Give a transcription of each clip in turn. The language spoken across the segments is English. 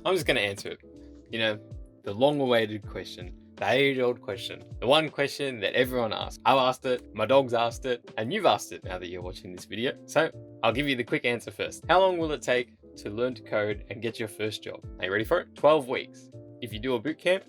I'm just going to answer it. You know, the long-awaited question, the age-old question, the one question that everyone asks. I've asked it, my dog's asked it, and you've asked it now that you're watching this video. So I'll give you the quick answer first. How long will it take to learn to code and get your first job? Are you ready for it? 12 weeks. If you do a boot camp,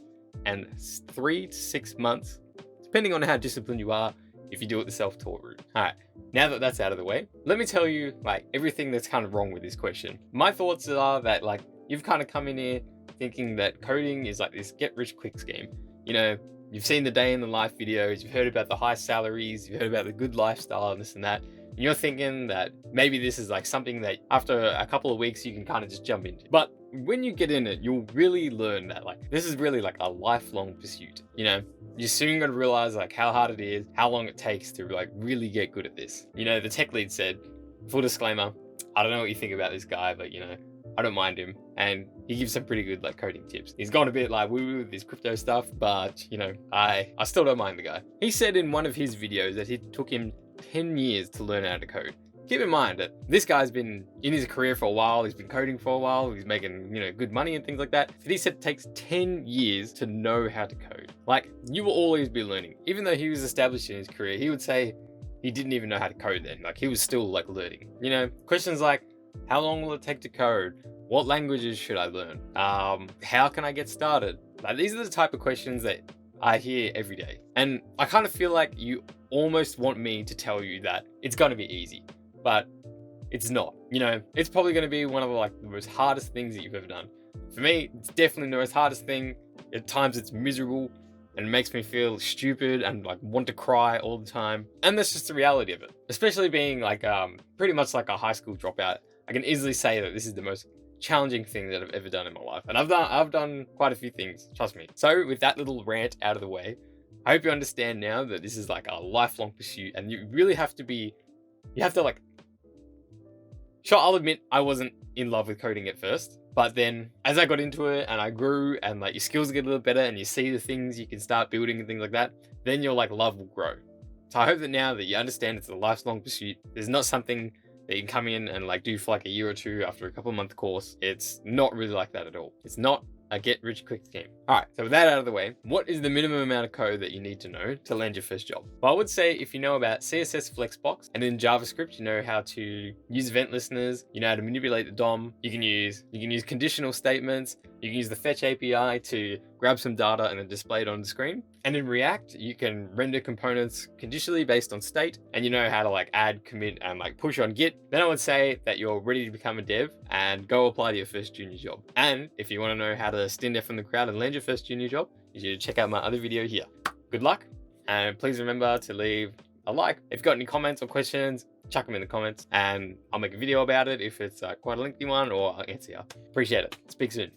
and 3 to 6 months, depending on how disciplined you are, if you do it the self-taught route. All right, now that that's out of the way, let me tell you like everything that's kind of wrong with this question. My thoughts are that like you've kind of come in here thinking that coding is like this get rich quick scheme. You know, you've seen the day in the life videos, you've heard about the high salaries, you've heard about the good lifestyle and this and that. And you're thinking that maybe this is like something that after a couple of weeks you can kind of just jump into. But when you get in it, you'll really learn that like this is really like a lifelong pursuit. You know, you're soon going to realize like how hard it is, how long it takes to like really get good at this. You know, the tech lead said, full disclaimer, I don't know what you think about this guy, but you know, I don't mind him, and he gives some pretty good like coding tips. He's gone a bit like woo-woo with his crypto stuff, but you know, I still don't mind the guy. He said in one of his videos that it took him 10 years to learn how to code. Keep in mind that this guy's been in his career for a while, he's been coding for a while, he's making, you know, good money and things like that. But he said it takes 10 years to know how to code. Like, you will always be learning. Even though he was established in his career, he would say he didn't even know how to code then. Like, he was still like learning. You know, questions like, how long will it take to code? What languages should I learn? How can I get started? Like, these are the type of questions that I hear every day. And I kind of feel like you almost want me to tell you that it's going to be easy, but it's not. You know, it's probably going to be one of the most hardest things that you've ever done. For me, it's definitely the most hardest thing. At times it's miserable and it makes me feel stupid and like want to cry all the time. And that's just the reality of it. Especially being like pretty much like a high school dropout. I can easily say that this is the most challenging thing that I've ever done in my life. And I've done quite a few things, trust me. So with that little rant out of the way, I hope you understand now that this is like a lifelong pursuit and you really have to like, sure, I'll admit I wasn't in love with coding at first, but then as I got into it and I grew and like your skills get a little better and you see the things you can start building and things like that, then your like love will grow. So I hope that now that you understand it's a lifelong pursuit, there's not something that you can come in and like do for like a year or two after a couple month course. It's not really like that at all. It's not a get rich quick scheme. All right, so with that out of the way, what is the minimum amount of code that you need to know to land your first job? Well, I would say if you know about CSS Flexbox and in JavaScript, you know how to use event listeners, you know how to manipulate the DOM, you can use conditional statements, you can use the fetch API to grab some data and then display it on the screen. And in React, you can render components conditionally based on state, and you know how to like add, commit, and like push on Git. Then I would say that you're ready to become a dev and go apply to your first junior job. And if you want to know how to stand out from the crowd and land your first junior job, you should check out my other video here. Good luck, and please remember to leave a like. If you've got any comments or questions, chuck them in the comments and I'll make a video about it if it's quite a lengthy one, or I'll answer you. Appreciate it. Speak soon.